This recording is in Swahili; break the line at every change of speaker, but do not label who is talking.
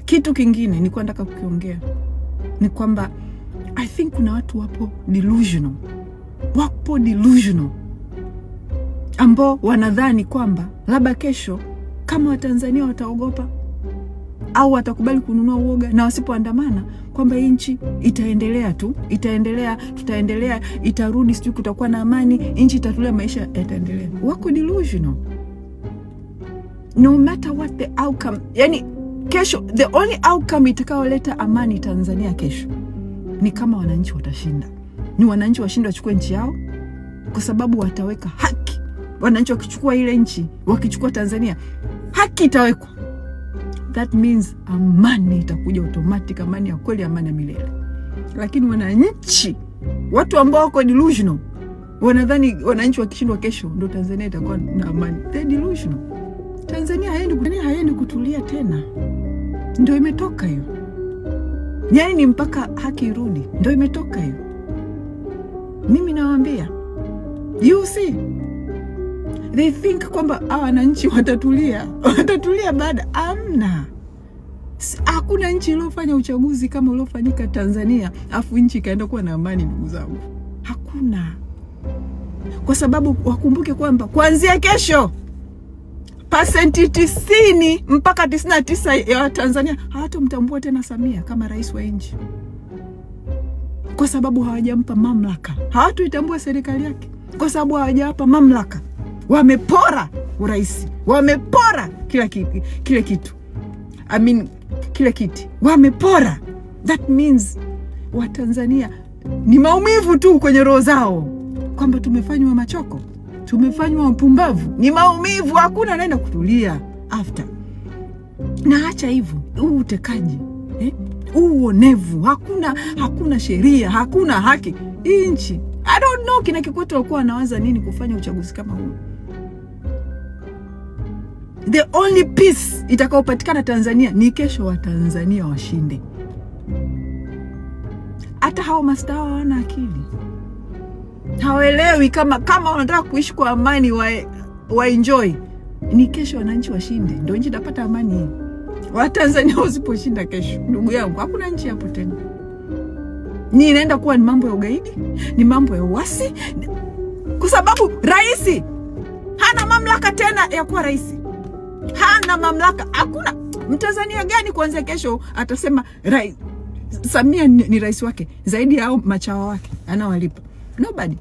Kitu kingine ni nataka kukiongea ni kwamba I think kuna watu wapo delusional ambao wanadhani kwamba labda kesho kama Watanzania wataogopa au watakubali kununua uoga na wasipoandamana kwamba nchi tutaendelea, itarudi, sijui kutakuwa na amani, nchi itatulia, maisha yataendelea. Wako delusional. No matter what the outcome, yani kesho the only outcome itakayoleta amani Tanzania kesho ni kama wananchi watashinda. Ni wananchi washinde wachukue nchi yao, kwa sababu wataweka haki. Wananchi wakichukua ile nchi, wakichukua Tanzania, haki itawekwa. That means amani itakuja automatic, amani ya kweli, amani ya milele. Lakini wananchi, watu ambao wako delusional, wanadhani wananchi wakishindwa kesho ndio Tanzania itakuwa na amani. They delusional. Tanzania haendi kutulia tena. Ndio imetoka hiyo. Yani ni mpaka haki irudi. Ndio imetoka hiyo. Mimi nawaambia, you see, they think kwamba wananchi watatulia baada. Amna. Hakuna nchi iliyofanya uchaguzi kama uliofanyika Tanzania afu nchi ikaenda kuwa na amani, ndugu zangu. Hakuna. Kwa sababu wakumbuke kwamba kuanzia kesho pasenti 90 mpaka 99 ya Tanzania hawatomtambua tena Samia kama rais wa nchi, kwa sababu hawajampa mamlaka. Hawatoitambua serikali yake kwa sababu hawajawapa mamlaka. Wamepora urais, wamepora kila kitu. Kila kiti wamepora. That means Watanzania ni maumivu tu kwenye roho zao kwamba tumefanywa machoko, tumefanywa mpumbavu. Ni maumivu, hakuna naenda kutulia after. Na acha hivyo, utekaji, uonevu, hakuna sheria, hakuna haki. Nchi, I don't know kina Kikwete walikuwa wanawaza nini kufanya uchaguzi kama huu. The only peace itakayopatikana Tanzania ni kesho Watanzania washinde. Hata hao mastaa hawana akili. Hawaelewi kama wanataka kuishi kwa amani wa enjoy. Ni kesho wananchi washinde ndio nchi itapata amani. Watanzania wasiposhinda kesho, ndugu yangu, hakuna nchi hapo tena. Ni inaenda kuwa ni mambo ya ugaidi, ni mambo ya uasi, kwa sababu rais hana mamlaka tena ya kuwa rais. Hana mamlaka. Hakuna Mtanzania gani kuanzia kesho atasema Samia ni rais wake zaidi yao machawa wake anawalipa? Nobody.